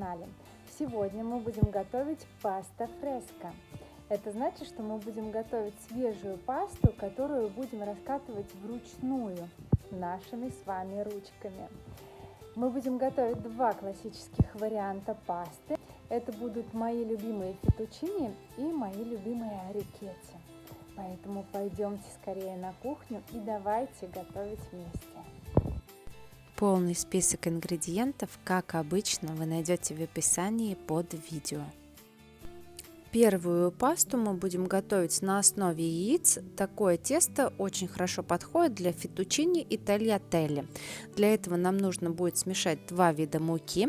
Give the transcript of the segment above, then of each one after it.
канале. Сегодня мы будем готовить паста фреска. Это значит, что мы будем готовить свежую пасту, которую будем раскатывать вручную нашими с вами ручками. Мы будем готовить два классических варианта пасты. Это будут мои любимые фетучини и мои любимые орикетти. Поэтому пойдемте скорее на кухню и давайте готовить вместе. Полный список ингредиентов, как обычно, вы найдете в описании под видео. Первую пасту мы будем готовить на основе яиц. Такое тесто очень хорошо подходит для фетучини и тальятелли. Для этого нам нужно будет смешать два вида муки.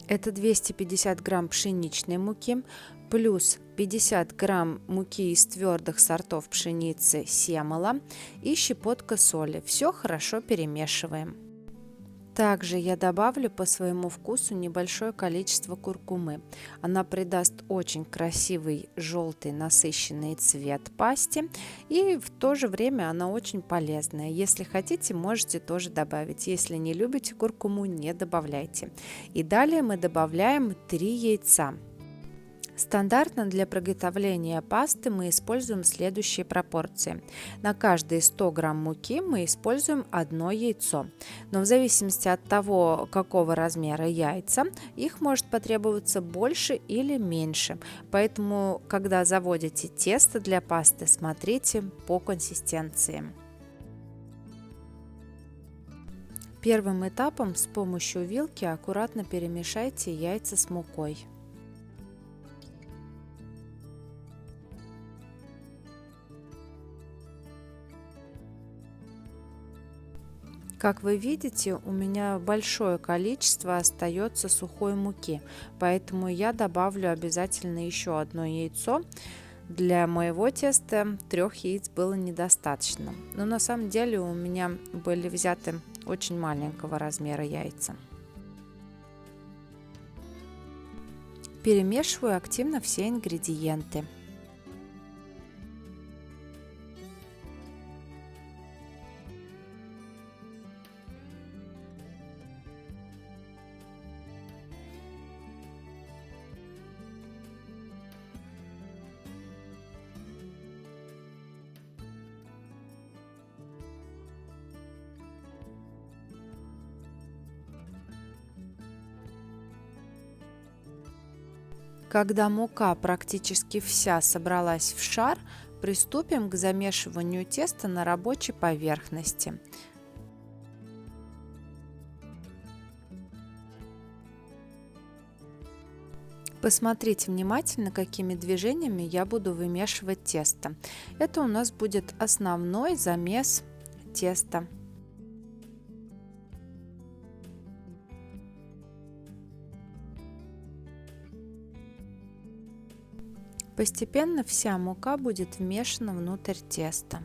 Это 250 грамм пшеничной муки, плюс 50 грамм муки из твердых сортов пшеницы семола и щепотка соли. Все хорошо перемешиваем. Также я добавлю по своему вкусу небольшое количество куркумы. Она придаст очень красивый желтый насыщенный цвет пасте, и в то же время она очень полезная. Если хотите, можете тоже добавить. Если не любите куркуму, не добавляйте. И далее мы добавляем 3 яйца. Стандартно для приготовления пасты мы используем следующие пропорции. На каждые 100 грамм муки мы используем 1 яйцо. Но в зависимости от того, какого размера яйца, их может потребоваться больше или меньше. Поэтому, когда заводите тесто для пасты, смотрите по консистенции. Первым этапом с помощью вилки аккуратно перемешайте яйца с мукой. Как вы видите, у меня большое количество остается сухой муки, поэтому я добавлю обязательно еще 1 яйцо. Для моего теста 3 яиц было недостаточно, но на самом деле у меня были взяты очень маленького размера яйца. Перемешиваю активно все ингредиенты. Когда мука практически вся собралась в шар, приступим к замешиванию теста на рабочей поверхности. Посмотрите внимательно, какими движениями я буду вымешивать тесто. Это у нас будет основной замес теста. Постепенно вся мука будет вмешана внутрь теста.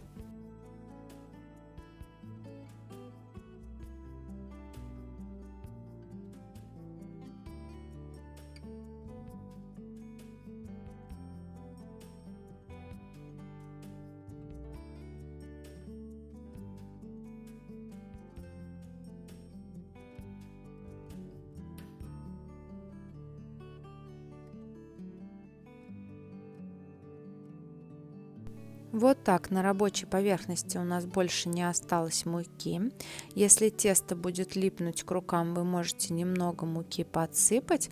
Вот так на рабочей поверхности у нас больше не осталось муки. Если тесто будет липнуть к рукам, вы можете немного муки подсыпать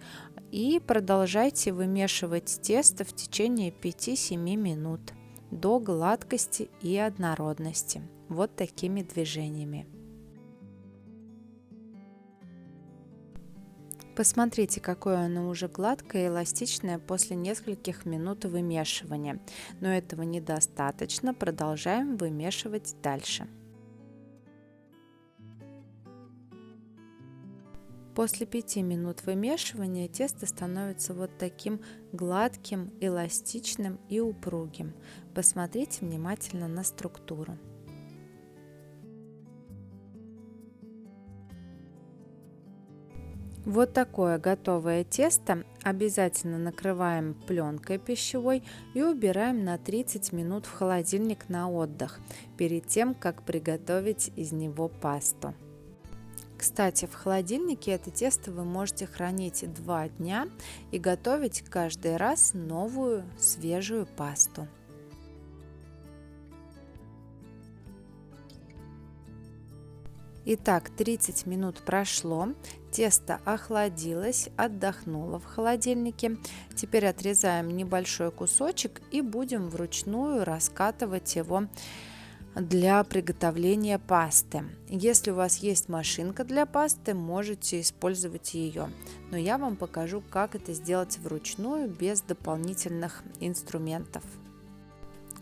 и продолжайте вымешивать тесто в течение 5-7 минут до гладкости и однородности. Вот такими движениями. Посмотрите, какое оно уже гладкое и эластичное после нескольких минут вымешивания. Но этого недостаточно, продолжаем вымешивать дальше. После 5 минут вымешивания тесто становится вот таким гладким, эластичным и упругим. Посмотрите внимательно на структуру. Вот такое готовое тесто обязательно накрываем пленкой пищевой и убираем на 30 минут в холодильник на отдых, перед тем, как приготовить из него пасту. Кстати, в холодильнике это тесто вы можете хранить 2 дня и готовить каждый раз новую свежую пасту. Итак, 30 минут прошло, тесто охладилось, отдохнуло в холодильнике. Теперь отрезаем небольшой кусочек и будем вручную раскатывать его для приготовления пасты. Если у вас есть машинка для пасты, можете использовать ее. Но я вам покажу, как это сделать вручную без дополнительных инструментов.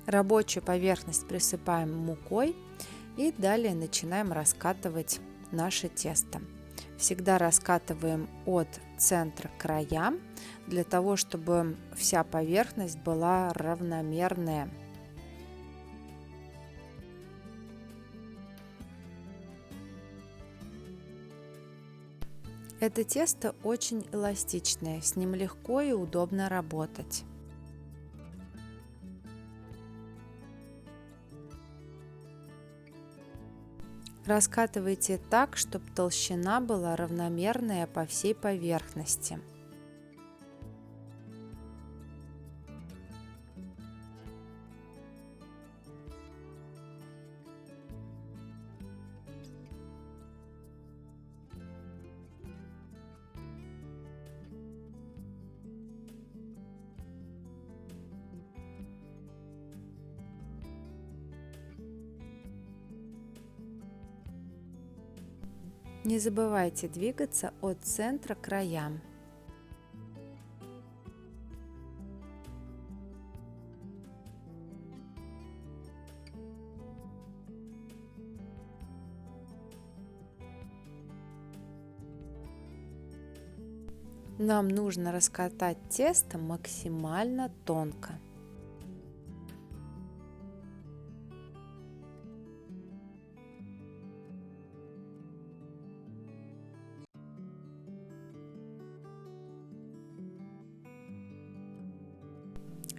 Рабочую поверхность присыпаем мукой и далее начинаем раскатывать наше тесто. Всегда раскатываем от центра к краям, для того, чтобы вся поверхность была равномерная. Это тесто очень эластичное, с ним легко и удобно работать. Раскатывайте так, чтобы толщина была равномерная по всей поверхности. Не забывайте двигаться от центра к краям. Нам нужно раскатать тесто максимально тонко.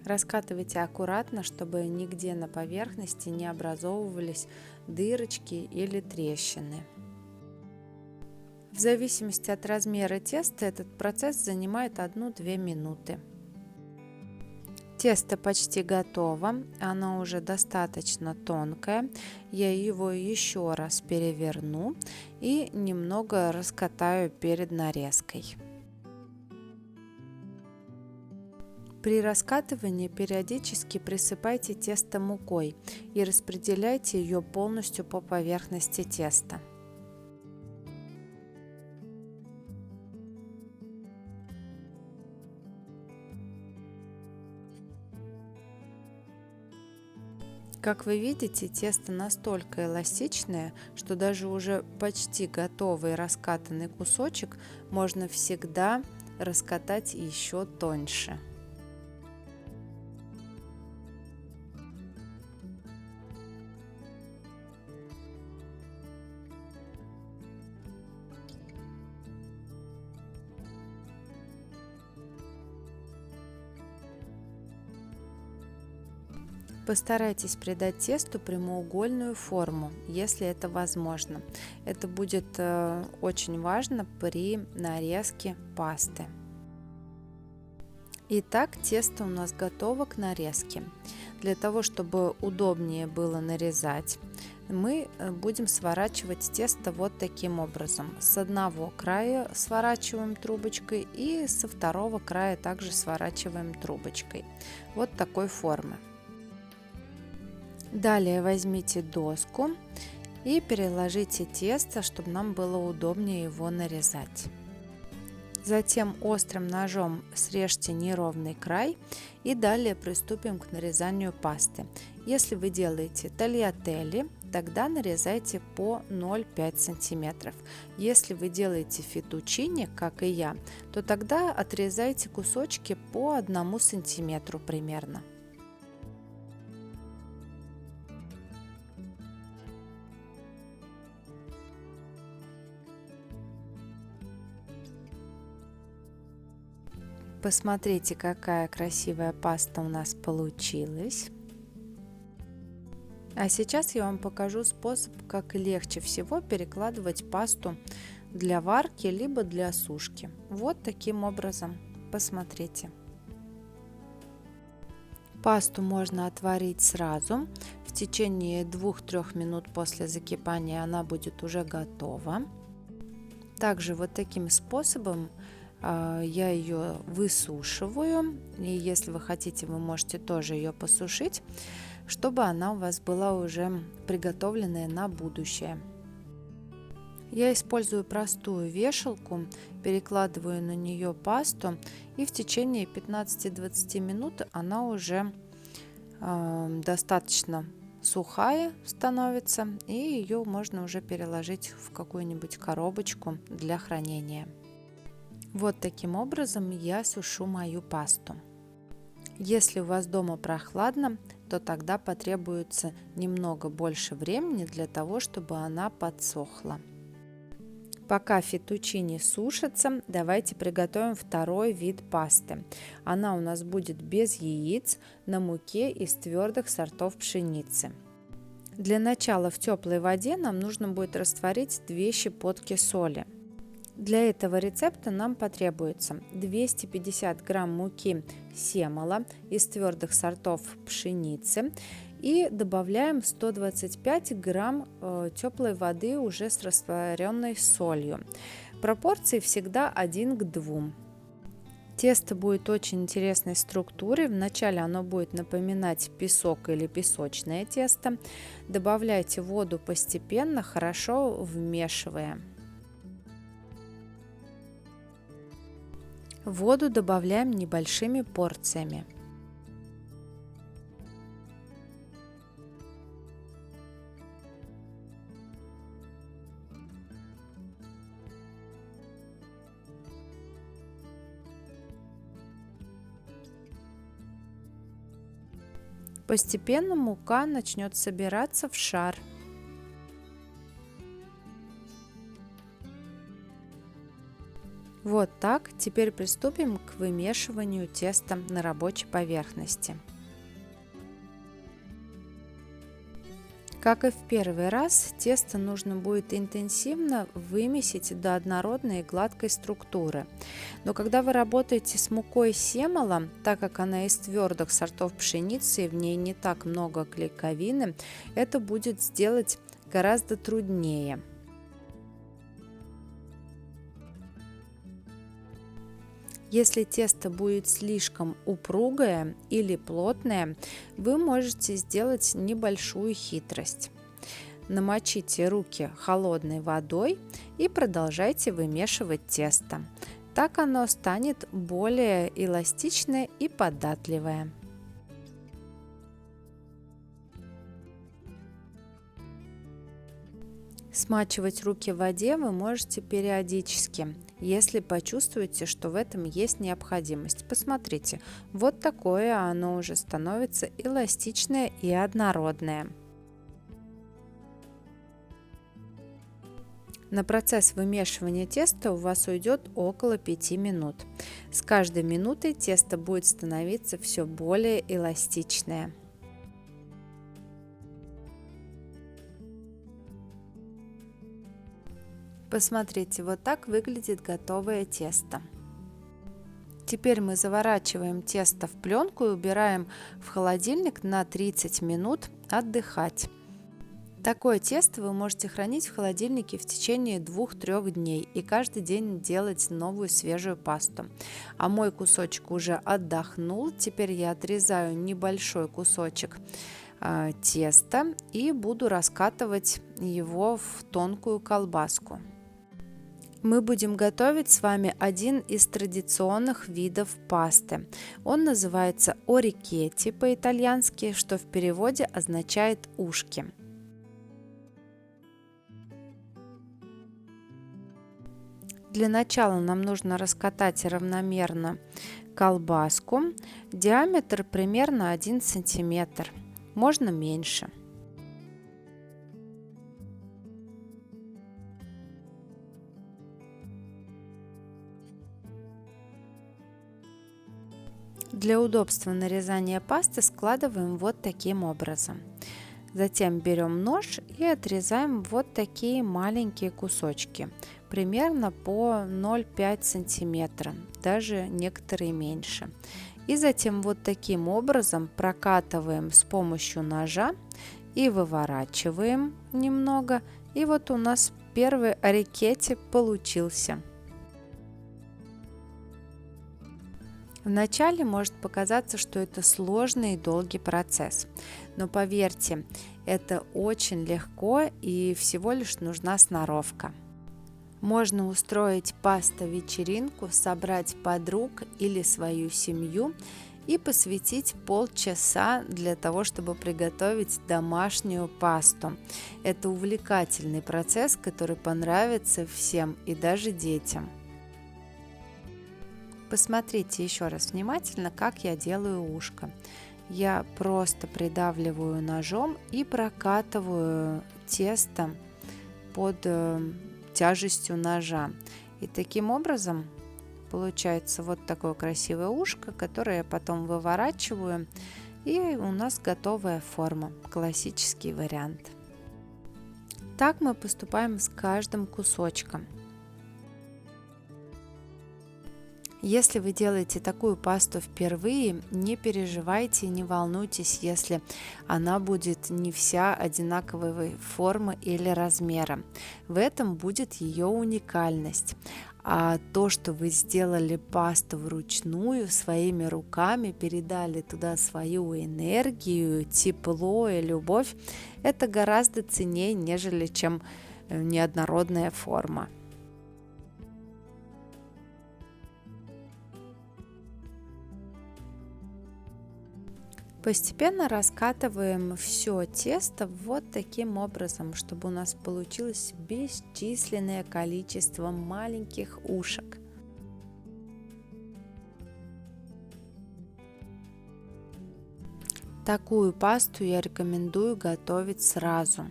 Раскатывайте аккуратно, чтобы нигде на поверхности не образовывались дырочки или трещины. В зависимости от размера теста этот процесс занимает 1-2 минуты. Тесто почти готово, оно уже достаточно тонкое. Я его еще раз переверну и немного раскатаю перед нарезкой. При раскатывании периодически присыпайте тесто мукой и распределяйте ее полностью по поверхности теста. Как вы видите, тесто настолько эластичное, что даже уже почти готовый раскатанный кусочек можно всегда раскатать еще тоньше. Постарайтесь придать тесту прямоугольную форму, если это возможно. Это будет очень важно при нарезке пасты. Итак, тесто у нас готово к нарезке. Для того, чтобы удобнее было нарезать, мы будем сворачивать тесто вот таким образом. С одного края сворачиваем трубочкой и со второго края также сворачиваем трубочкой. Вот такой формы. Далее возьмите доску и переложите тесто, чтобы нам было удобнее его нарезать. Затем острым ножом срежьте неровный край и далее приступим к нарезанию пасты. Если вы делаете тальятелли, тогда нарезайте по 0,5 см. Если вы делаете феттучини, как и я, то тогда отрезайте кусочки по 1 см примерно. Посмотрите, какая красивая паста у нас получилась. А сейчас я вам покажу способ, как легче всего перекладывать пасту для варки либо для сушки. Вот таким образом. Посмотрите. Пасту можно отварить сразу. В течение 2-3 минут после закипания она будет уже готова. Также вот таким способом я ее высушиваю. И если вы хотите, вы можете тоже ее посушить, чтобы она у вас была уже приготовленная на будущее. Я использую простую вешалку, перекладываю на нее пасту, и в течение 15-20 минут она уже достаточно сухая становится, и ее можно уже переложить в какую-нибудь коробочку для хранения. Вот таким образом я сушу мою пасту. Если у вас дома прохладно, то тогда потребуется немного больше времени для того, чтобы она подсохла. Пока феттучини сушится, давайте приготовим второй вид пасты. Она у нас будет без яиц, на муке из твердых сортов пшеницы. Для начала в теплой воде нам нужно будет растворить 2 щепотки соли. Для этого рецепта нам потребуется 250 грамм муки семола из твердых сортов пшеницы и добавляем 125 грамм теплой воды уже с растворенной солью. Пропорции всегда 1 к 2. Тесто будет очень интересной структуры. Вначале оно будет напоминать песок или песочное тесто. Добавляйте воду постепенно, хорошо вмешивая. Воду добавляем небольшими порциями. Постепенно мука начнет собираться в шар. Вот так. Теперь приступим к вымешиванию теста на рабочей поверхности. Как и в первый раз, тесто нужно будет интенсивно вымесить до однородной и гладкой структуры. Но когда вы работаете с мукой семола, так как она из твердых сортов пшеницы и в ней не так много клейковины, это будет сделать гораздо труднее. Если тесто будет слишком упругое или плотное, вы можете сделать небольшую хитрость. Намочите руки холодной водой и продолжайте вымешивать тесто. Так оно станет более эластичное и податливое. Смачивать руки в воде вы можете периодически, если почувствуете, что в этом есть необходимость. Посмотрите, вот такое оно уже становится эластичное и однородное. На процесс вымешивания теста у вас уйдет около 5 минут. С каждой минутой тесто будет становиться все более эластичное. Посмотрите, вот так выглядит готовое тесто. Теперь мы заворачиваем тесто в пленку и убираем в холодильник на 30 минут отдыхать. Такое тесто вы можете хранить в холодильнике в течение 2-3 дней и каждый день делать новую свежую пасту. А мой кусочек уже отдохнул. Теперь я отрезаю небольшой кусочек теста и буду раскатывать его в тонкую колбаску. Мы будем готовить с вами один из традиционных видов пасты. Он называется орикетти по-итальянски, что в переводе означает ушки. Для начала нам нужно раскатать равномерно колбаску. Диаметр примерно 1 сантиметр, можно меньше. Для удобства нарезания пасты складываем вот таким образом. Затем берем нож и отрезаем вот такие маленькие кусочки, примерно по 0,5 сантиметра, даже некоторые меньше. И затем вот таким образом прокатываем с помощью ножа и выворачиваем немного. И вот у нас первый арикетти получился. Вначале может показаться, что это сложный и долгий процесс, но поверьте, это очень легко и всего лишь нужна сноровка. Можно устроить паста-вечеринку, собрать подруг или свою семью и посвятить полчаса для того, чтобы приготовить домашнюю пасту. Это увлекательный процесс, который понравится всем и даже детям. Посмотрите еще раз внимательно, как я делаю ушко. Я просто придавливаю ножом и прокатываю тесто под тяжестью ножа. И таким образом получается вот такое красивое ушко, которое я потом выворачиваю, и у нас готовая форма, классический вариант. Так мы поступаем с каждым кусочком. Если вы делаете такую пасту впервые, не переживайте, не волнуйтесь, если она будет не вся одинаковой формы или размера. В этом будет ее уникальность. А то, что вы сделали пасту вручную, своими руками, передали туда свою энергию, тепло и любовь, это гораздо ценнее, нежели чем неоднородная форма. Постепенно раскатываем все тесто вот таким образом, чтобы у нас получилось бесчисленное количество маленьких ушек. Такую пасту я рекомендую готовить сразу.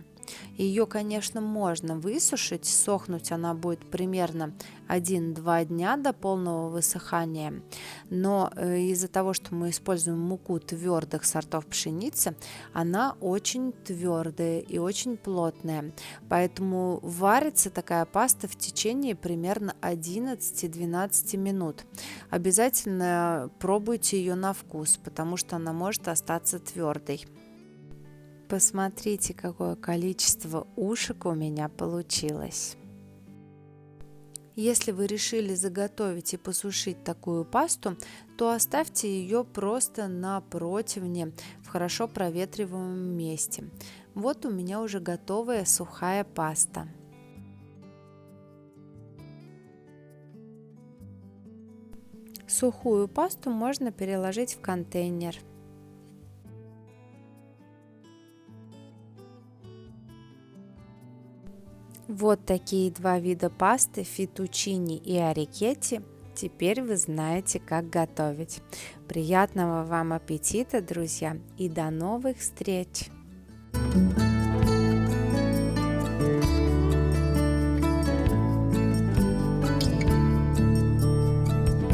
Ее, конечно, можно высушить, сохнуть она будет примерно 1-2 дня до полного высыхания, но из-за того, что мы используем муку твердых сортов пшеницы, она очень твердая и очень плотная, поэтому варится такая паста в течение примерно 11-12 минут. Обязательно пробуйте ее на вкус, потому что она может остаться твердой. Посмотрите, какое количество ушек у меня получилось. Если вы решили заготовить и посушить такую пасту, то оставьте ее просто на противне в хорошо проветриваемом месте. Вот у меня уже готовая сухая паста. Сухую пасту можно переложить в контейнер. Вот такие два вида пасты, фетучини и арикетти. Теперь вы знаете, как готовить. Приятного вам аппетита, друзья, и до новых встреч!